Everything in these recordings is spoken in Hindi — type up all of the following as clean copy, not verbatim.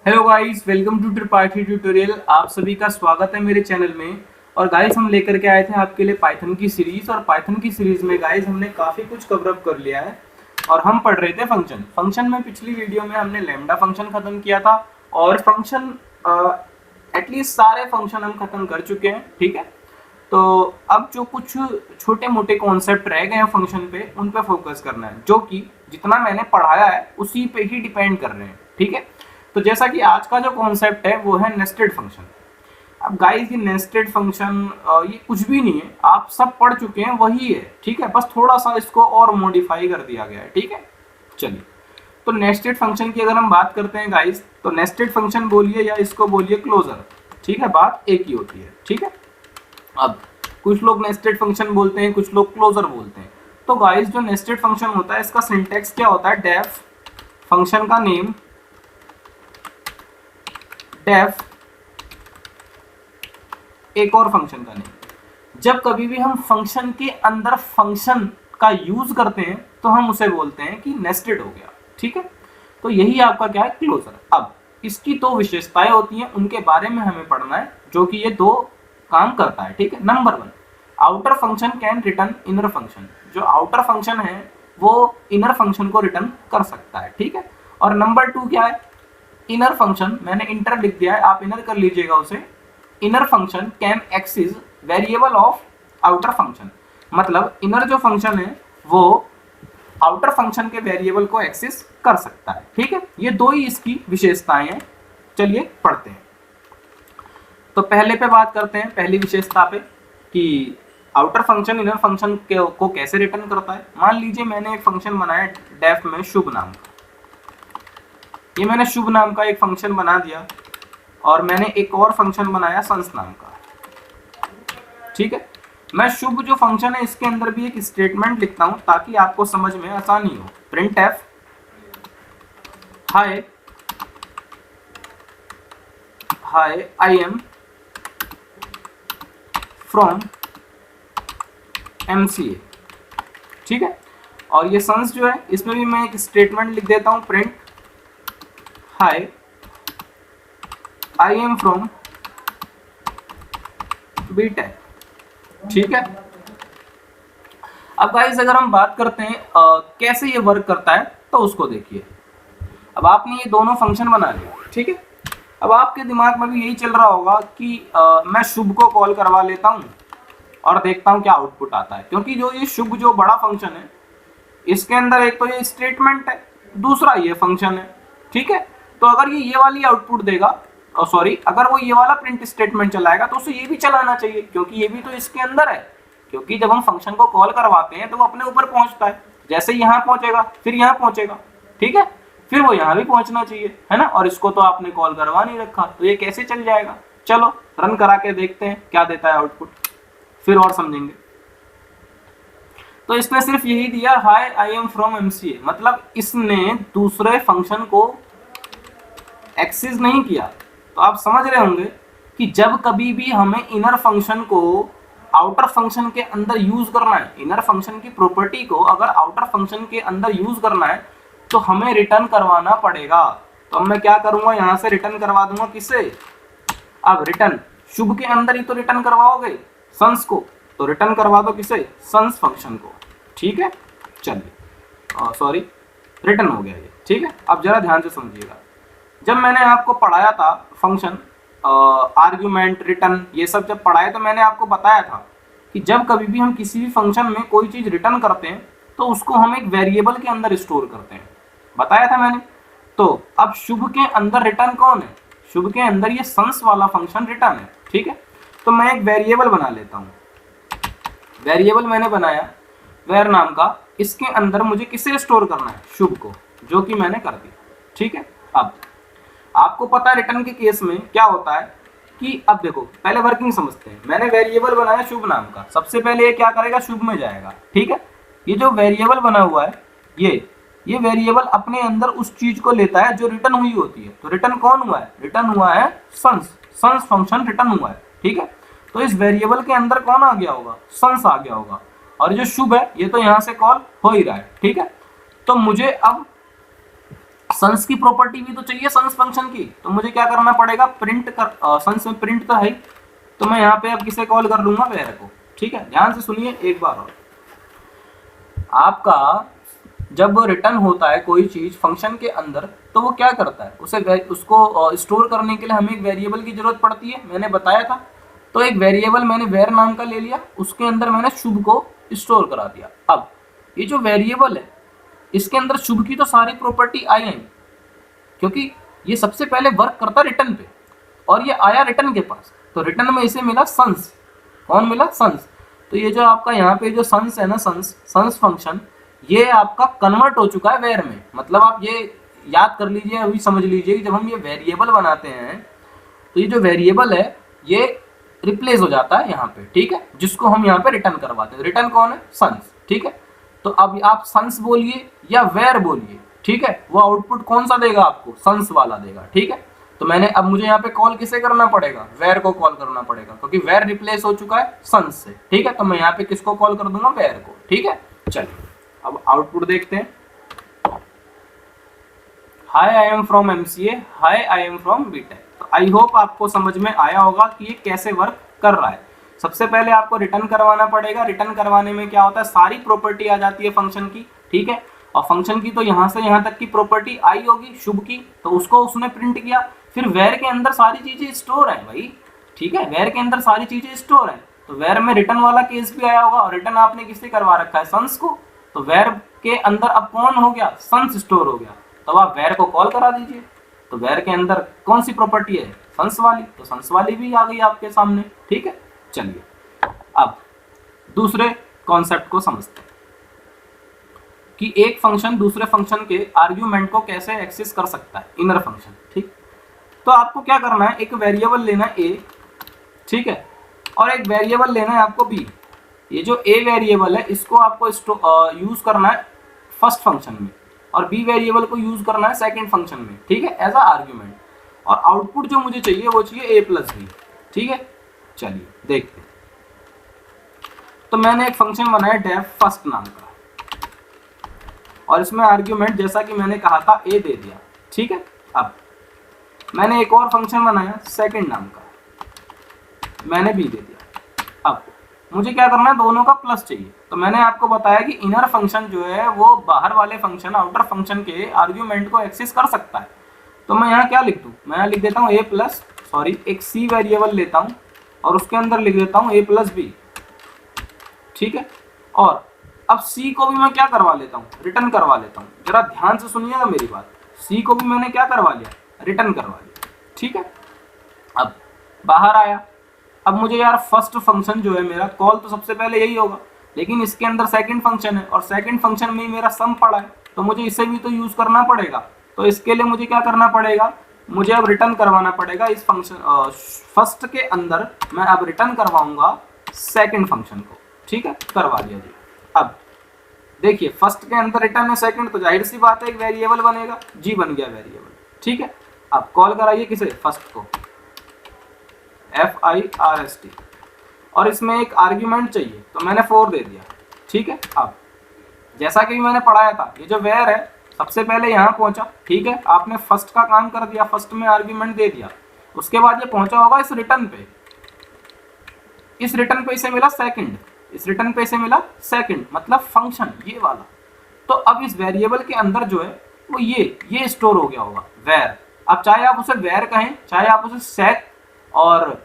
Hello guys, welcome to Tripathi tutorial. आप सभी का स्वागत है मेरे चैनल में। और गाइस, हम लेकर के आए थे आपके लिए पाइथन की सीरीज। और पाइथन की सीरीज में गाइस हमने काफ़ी कुछ कवर अप कर लिया है। और हम पढ़ रहे थे फंक्शन में। पिछली वीडियो में हमने लैम्डा फंक्शन खत्म किया था। और फंक्शन एटलीस्ट सारे फंक्शन हम खत्म कर चुके हैं, ठीक है। तो अब जो कुछ छोटे मोटे कॉन्सेप्ट रह गए हैं फंक्शन पे, उन पे फोकस करना है, जो कि जितना मैंने पढ़ाया है उसी पे ही डिपेंड कर रहे हैं, ठीक है। तो जैसा कि आज का जो कॉन्सेप्ट है वो है नेस्टेड फंक्शन। अब गाइस, ये नेस्टेड फंक्शन ये कुछ भी नहीं है, आप सब पढ़ चुके हैं, वही है, ठीक है। बस थोड़ा सा इसको और मॉडिफाई कर दिया गया है, ठीक है। चलिए, तो नेस्टेड फंक्शन की अगर हम बात करते हैं गाइस, तो नेस्टेड फंक्शन बोलिए या इसको बोलिए क्लोजर, ठीक है, बात एक ही होती है, ठीक है। अब कुछ लोग नेस्टेड फंक्शन बोलते हैं, कुछ लोग क्लोजर बोलते हैं। तो गाइस, जो नेस्टेड फंक्शन होता है इसका सिंटैक्स क्या होता है? डेफ फंक्शन का नेम, डेफ एक और फंक्शन का नेम। जब कभी भी हम फंक्शन के अंदर फंक्शन का यूज करते हैं तो हम उसे बोलते हैं कि नेस्टेड हो गया, ठीक है। तो यही आपका क्या है? क्लोजर। अब इसकी दो विशेषताएं होती हैं, उनके बारे में हमें पढ़ना है, जो कि ये दो काम करता है, ठीक है। Number 1, outer function can return inner function. जो आउटर फंक्शन है वो इनर फंक्शन को रिटर्न कर सकता है, ठीक है। और नंबर 2 क्या है? इनर फंक्शन, मैंने इंटर लिख दिया है, आप इनर कर लीजिएगा उसे। Inner function can access variable of outer function. मतलब इनर जो फंक्शन है वो आउटर फंक्शन के वेरिएबल को एक्सेस कर सकता है, ठीक है। ये दो ही इसकी विशेषताएं हैं। चलिए पढ़ते हैं। तो पहले पे बात करते हैं, पहली विशेषता पे, कि आउटर फंक्शन इनर फंक्शन को कैसे रिटर्न करता है। मान लीजिए मैंने एक फंक्शन बनाया डेफ में शुभ नाम का। ये मैंने शुभ नाम का एक फंक्शन बना दिया, और मैंने एक और फंक्शन बनाया संस नाम का, ठीक है। मैं शुभ जो फंक्शन है इसके अंदर भी एक स्टेटमेंट लिखता हूं ताकि आपको समझ में आसानी हो। Print F hi hi I am from MCA, ठीक है। और ये संस जो है इसमें भी मैं एक स्टेटमेंट लिख देता हूं, print hi I am from BTech, ठीक है। अब गाइस, अगर हम बात करते हैं कैसे ये वर्क करता है, तो उसको देखिए। अब आपने ये दोनों फंक्शन बना लिया, ठीक है। अब आपके दिमाग में भी यही चल रहा होगा कि मैं शुभ को कॉल करवा लेता हूं और देखता हूं क्या आउटपुट आता है, क्योंकि जो ये शुभ जो बड़ा फंक्शन है इसके अंदर एक तो ये स्टेटमेंट है, दूसरा ये फंक्शन है, ठीक है। तो अगर ये वाली आउटपुट देगा, सॉरी, अगर वो ये वाला प्रिंट स्टेटमेंट चलाएगा तो उसे ये भी चलाना चाहिए, क्योंकि ये भी तो इसके अंदर है। क्योंकि जब हम फंक्शन को कॉल करवाते हैं तो वो अपने ऊपर पहुंचता है, जैसे यहाँ पहुंचेगा फिर यहाँ पहुंचेगा, ठीक है, फिर वो यहाँ भी पहुंचना चाहिए, है ना। और इसको तो आपने कॉल करवा नहीं रखा, तो ये कैसे चल जाएगा? चलो रन करा के देखते हैं क्या देता है आउटपुट, फिर और समझेंगे। तो इसने सिर्फ यही दिया, हाय आई एम फ्रॉम एमसीए, मतलब इसने दूसरे फंक्शन को एक्सेस नहीं किया। तो आप समझ रहे होंगे कि जब कभी भी हमें इनर फंक्शन को आउटर फंक्शन के अंदर यूज करना है, इनर फंक्शन की प्रॉपर्टी को अगर आउटर फंक्शन के अंदर यूज करना है तो हमें रिटर्न करवाना पड़ेगा। तो अब मैं क्या करूंगा, यहां से रिटर्न करवा दूंगा किसे? अब रिटर्न शुभ के अंदर ही तो रिटर्न करवाओगे संस को, तो रिटर्न करवा दो किसे? संस फंक्शन को, ठीक है। चलिए, सॉरी, रिटर्न हो गया ये, ठीक है। अब जरा ध्यान से समझिएगा। जब मैंने आपको पढ़ाया था फंक्शन, आर्ग्यूमेंट, रिटर्न, ये सब जब पढ़ाया तो मैंने आपको बताया था कि जब कभी भी हम किसी भी फंक्शन में कोई चीज़ रिटर्न करते हैं तो उसको हम एक वेरिएबल के अंदर स्टोर करते हैं, बताया था मैंने। तो अब शुभ के अंदर रिटर्न कौन है? शुभ के अंदर ये संस वाला फंक्शन रिटर्न है, ठीक है। तो मैं एक वेरिएबल बना लेता हूँ। वेरिएबल मैंने बनाया वेर नाम का, इसके अंदर मुझे किसे स्टोर करना है? शुभ को, जो कि मैंने कर दिया, ठीक है। अब आपको पता है रिटर्न के केस में क्या होता है कि, अब देखो पहले वर्किंग समझते हैं। मैंने वेरिएबल बनाया शुभ नाम का, सबसे पहले ये क्या करेगा? शुभ में जाएगा, ठीक है। ये जो वेरिएबल बना हुआ है ये वेरिएबल अपने अंदर उस चीज को लेता है जो रिटर्न हुई होती है। तो रिटर्न कौन हुआ है? रिटर्न हुआ है संस फंक्शन रिटर्न हुआ है, ठीक है। तो इस वेरिएबल के अंदर कौन आ गया होगा? संस आ गया होगा। और जो शुभ है ये तो यहाँ से कॉल हो ही रहा है, ठीक है। तो मुझे अब सन्स की प्रॉपर्टी भी तो चाहिए सन्स फंक्शन की, तो मुझे क्या करना पड़ेगा, प्रिंट कर, सन्स में प्रिंट तो है, तो मैं यहाँ पे अब किसे कॉल कर लूंगा, वेर को। ठीक है, ध्यान से सुनिए एक बार और। आपका जब रिटर्न होता है कोई चीज फंक्शन के अंदर, तो वो क्या करता है, उसको स्टोर करने के लिए हमें एक वेरिएबल की जरूरत पड़ती है, मैंने बताया था। तो एक वेरिएबल मैंने वेर नाम का ले लिया, उसके अंदर मैंने शुभ को स्टोर करा दिया। अब ये जो वेरिएबल है, इसके अंदर शुभ की तो सारी प्रॉपर्टी आई है, क्योंकि ये सबसे पहले वर्क करता रिटर्न पे, और ये आया रिटर्न के पास, तो रिटर्न में इसे मिला सन्स। कौन मिला, सन्स। तो ये जो आपका यहाँ पे जो सन्स है ना, सन्स फंक्शन, ये आपका कन्वर्ट हो चुका है वेर में। मतलब आप ये याद कर लीजिए, अभी समझ लीजिए कि जब हम ये वेरिएबल बनाते हैं, तो ये जो वेरिएबल है ये रिप्लेस हो जाता है यहाँ पे। ठीक है, जिसको हम यहाँ पे रिटर्न करवाते हैं। रिटर्न कौन है, सन्स। ठीक है, तो अब आप सन्स बोलिए या वेर बोलिए, ठीक है, वो आउटपुट कौन सा देगा आपको, सन्स वाला देगा। ठीक है, तो मैंने अब मुझे यहाँ पे कॉल किसे करना पड़ेगा, वेर को कॉल करना पड़ेगा, क्योंकि वेर रिप्लेस हो चुका है सन्स से। ठीक है, तो मैं यहाँ पे किसको कॉल कर दूंगा, वेर को। ठीक है, चलिए अब आउटपुट देखते हैं। Hi I am from MCA, hi I am from BTech. तो आई होप आपको समझ में आया होगा कि ये कैसे वर्क कर रहा है। सबसे पहले आपको रिटर्न करवाना पड़ेगा। रिटर्न करवाने में क्या होता है, सारी प्रॉपर्टी आ जाती है फंक्शन की। ठीक है, और फंक्शन की तो यहाँ से यहाँ तक की प्रॉपर्टी आई होगी शुभ की, तो उसको उसने प्रिंट किया। फिर वेर के अंदर सारी चीजें स्टोर है भाई। ठीक है, वेर के अंदर सारी चीजें स्टोर है, तो वेर में रिटर्न वाला केस भी आया होगा, और रिटर्न आपने किससे करवा रखा है, सन्स को। तो वेर के अंदर अब कौन हो गया, सन्स स्टोर हो गया, तो आप वेर को कॉल करा दीजिए। तो वेर के अंदर कौन सी प्रॉपर्टी है, सन्स वाली, तो सन्स वाली भी आ गई आपके सामने। ठीक है, चलिए अब दूसरे कॉन्सेप्ट को समझते हैं कि एक फंक्शन दूसरे फंक्शन के आर्ग्यूमेंट को कैसे एक्सेस कर सकता है, इनर फंक्शन। ठीक, तो आपको क्या करना है, एक वेरिएबल लेना है ए, ठीक है, और एक वेरिएबल लेना है आपको बी। ये जो ए वेरिएबल है इसको आपको यूज करना है फर्स्ट फंक्शन में, और बी वेरिएबल को यूज करना है सेकंड फंक्शन में। ठीक है, एज अ आर्ग्यूमेंट, और आउटपुट जो मुझे चाहिए वो चाहिए ए प्लस बी। ठीक है, चलिए देखते हैं। तो मैंने एक फंक्शन बनाया डेफ फर्स्ट नाम का, और इसमें आर्ग्यूमेंट जैसा कि मैंने कहा था ए दे दिया। ठीक है, अब मैंने एक और फंक्शन बनाया सेकंड नाम का, मैंने बी दे दिया। अब मुझे क्या करना है, दोनों का प्लस चाहिए। तो मैंने आपको बताया कि इनर फंक्शन जो है वो बाहर वाले फंक्शन, आउटर फंक्शन के आर्ग्यूमेंट को एक्सेस कर सकता है। तो मैं यहाँ क्या लिख दूँ, मैं यहाँ लिख देता हूँ ए प्लस, सॉरी एक सी वेरिएबल लेता हूँ और उसके अंदर लिख देता हूँ ए प्लस बी। ठीक है, और अब सी को भी मैं क्या करवा लेता हूँ, रिटर्न करवा लेता हूँ। जरा ध्यान से सुनिएगा मेरी बात, सी को भी मैंने क्या करवा लिया, रिटर्न करवा लिया। ठीक है, अब बाहर आया। अब मुझे यार फर्स्ट फंक्शन जो है मेरा, कॉल तो सबसे पहले यही होगा, लेकिन इसके अंदर सेकंड फंक्शन है, और सेकंड फंक्शन में ही मेरा सम पड़ा है, तो मुझे इसे भी तो यूज करना पड़ेगा। तो इसके लिए मुझे क्या करना पड़ेगा, मुझे अब रिटर्न करवाना पड़ेगा इस फंक्शन फर्स्ट के अंदर। मैं अब रिटर्न करवाऊंगा सेकंड फंक्शन को। ठीक है, करवा दिया जी। अब देखिए फर्स्ट के अंदर रिटर्न है सेकंड, तो जाहिर सी बात है एक वेरिएबल बनेगा, जी बन गया वेरिएबल। ठीक है, अब कॉल कराइए किसे, फर्स्ट को, FIRST, और इसमें एक आर्ग्यूमेंट चाहिए, तो मैंने 4 दे दिया। ठीक है, अब जैसा कि मैंने पढ़ाया था, ये जो वेर है सबसे पहले यहाँ पहुंचा। ठीक है, आपने फर्स्ट का काम कर दिया, फर्स्ट में आर्ग्यूमेंट दे दिया, उसके बाद ये पहुंचा होगा इस रिटर्न पे, इस रिटर्न पे इसे मिला सेकंड, इस रिटर्न पे इसे मिला सेकंड, मतलब फंक्शन ये वाला। तो अब इस वेरिएबल के अंदर जो है वो ये स्टोर हो गया होगा वेर। अब चाहे आप उसे वेर कहें, चाहे आप उसे सेक और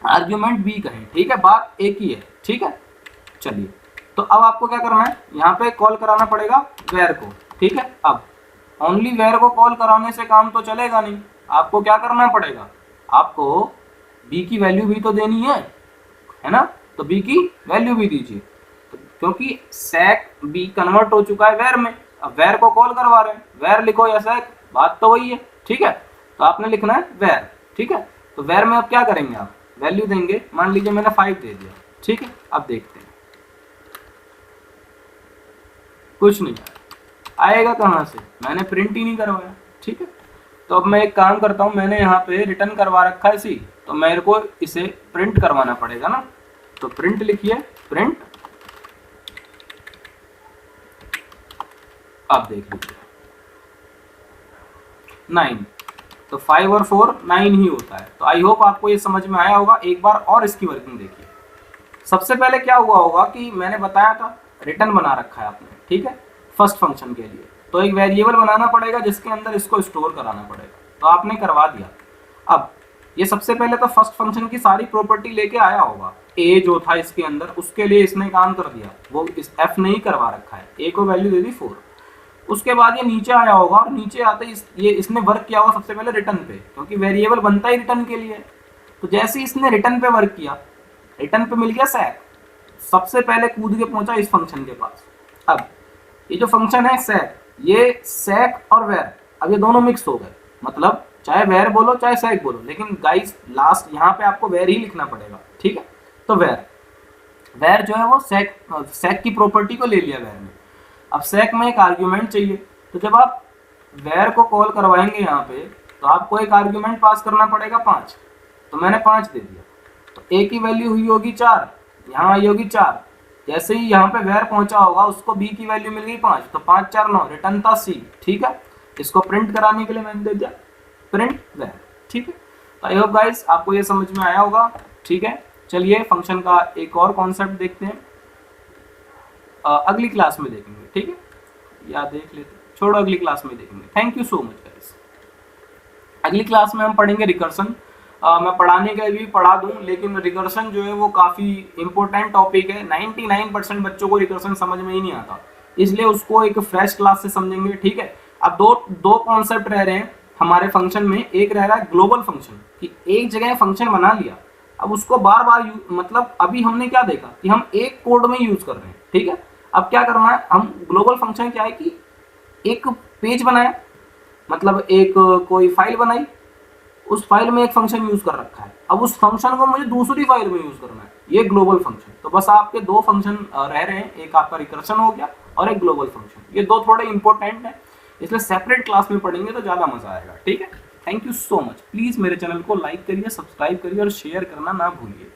आर्ग्यूमेंट बी कहें, ठीक है, बात एक ही है। ठीक है, चलिए तो अब आपको क्या करना है, यहाँ पे कॉल कराना पड़ेगा वेर को। ठीक है, अब ओनली वेर को कॉल कराने से काम तो चलेगा नहीं, आपको क्या करना पड़ेगा, आपको बी की वैल्यू भी तो देनी है ना, तो बी की वैल्यू भी दीजिए। तो क्योंकि सेक बी कन्वर्ट हो चुका है वेर में, अब वेर को कॉल करवा रहे हैं, वेर लिखो या सेक, बात तो वही है। ठीक है, तो आपने लिखना है वेर। ठीक है, तो वेर में अब क्या करेंगे, आप वैल्यू देंगे, मान लीजिए मैंने 5 दे दिया। ठीक है, अब देखते हैं कुछ नहीं आएगा कहाँ से, मैंने प्रिंट ही नहीं करवाया। ठीक है, तो अब मैं एक काम करता हूँ, मैंने यहाँ पे रिटर्न करवा रखा है इसी, तो मेरे को इसे प्रिंट करवाना पड़ेगा ना, तो प्रिंट लिखिए, प्रिंट। अब देख लीजिए 9, तो 5 और 4 9 ही होता है। तो आई होप आपको ये समझ में आया होगा। एक बार और इसकी वर्किंग देखिए। सबसे पहले क्या हुआ होगा कि मैंने बताया था रिटर्न बना रखा है आपने, ठीक है, फर्स्ट फंक्शन के लिए, तो एक वेरिएबल बनाना पड़ेगा जिसके अंदर इसको स्टोर कराना पड़ेगा, तो आपने करवा दिया। अब ये सबसे पहले तो फर्स्ट फंक्शन की सारी प्रॉपर्टी लेके आया होगा, ए जो था इसके अंदर उसके लिए इसने काम कर दिया, वो इस एफ नहीं करवा रखा है, ए को वैल्यू दे दी 4। उसके बाद ये नीचे आया होगा और नीचे आते ये इसने वर्क किया होगा सबसे पहले रिटर्न पे, क्योंकि वेरिएबल बनता ही रिटर्न के लिए। तो जैसे ही इसने रिटर्न पे वर्क किया, रिटर्न पे मिल गया सैक, सबसे पहले कूद के पहुंचा इस फंक्शन के पास। अब ये जो फंक्शन है सैक, ये सैक और वेर, अब ये दोनों मिक्स हो गए, मतलब चाहे वेर बोलो चाहे सैक बोलो, लेकिन गाइस लास्ट यहाँ पे आपको वेर ही लिखना पड़ेगा, ठीक है। तो वेर जो है वो सैक की प्रॉपर्टी को ले लिया वेर में। अब सैक में एक आर्ग्यूमेंट चाहिए, तो जब आप वेर को कॉल करवाएंगे यहाँ पे तो आपको एक आर्ग्यूमेंट पास करना पड़ेगा 5, तो मैंने 5 दे दिया। तो ए की वैल्यू हुई होगी 4, यहाँ आई होगी 4। जैसे ही यहाँ पे वेर पहुंचा होगा उसको बी की वैल्यू मिल गई 5, तो 5 4 9, रिटर्न था सी, ठीक है। इसको प्रिंट कराने के लिए मैंने दे दिया प्रिंट वेर, ठीक है। तो आई होप गाइस आपको ये समझ में आया होगा, ठीक है। चलिए फंक्शन का एक और कॉन्सेप्ट देखते हैं, अगली क्लास में देखेंगे, ठीक है, या देख लेते, छोड़ो अगली क्लास में देखेंगे। Thank you so much guys. अगली क्लास में हम पढ़ेंगे रिकर्सन। मैं पढ़ाने के भी पढ़ा दूं, लेकिन रिकर्सन जो है वो काफ़ी इंपॉर्टेंट टॉपिक है। 99% बच्चों को रिकर्सन समझ में ही नहीं आता, इसलिए उसको एक फ्रेश क्लास से समझेंगे, ठीक है। अब दो कॉन्सेप्ट रह रहे हैं हमारे फंक्शन में। एक रह रहा है ग्लोबल फंक्शन, कि एक जगह फंक्शन बना लिया, अब उसको बार बार मतलब अभी हमने क्या देखा कि हम एक कोड में यूज कर रहे हैं, ठीक है। अब क्या करना है, हम ग्लोबल फंक्शन क्या है कि एक पेज बनाया, मतलब एक कोई फाइल बनाई, उस फाइल में एक फंक्शन यूज कर रखा है, अब उस फंक्शन को मुझे दूसरी फाइल में यूज करना है, ये ग्लोबल फंक्शन। तो बस आपके दो फंक्शन रह रहे हैं, एक आपका रिकर्सन हो गया और एक ग्लोबल फंक्शन। ये दो थोड़े इंपॉर्टेंट है, इसलिए सेपरेट क्लास में पढ़ेंगे तो ज़्यादा मजा आएगा, ठीक है। Thank you so much. Please मेरे चैनल को लाइक करिए, सब्सक्राइब करिए और शेयर करना ना भूलिए।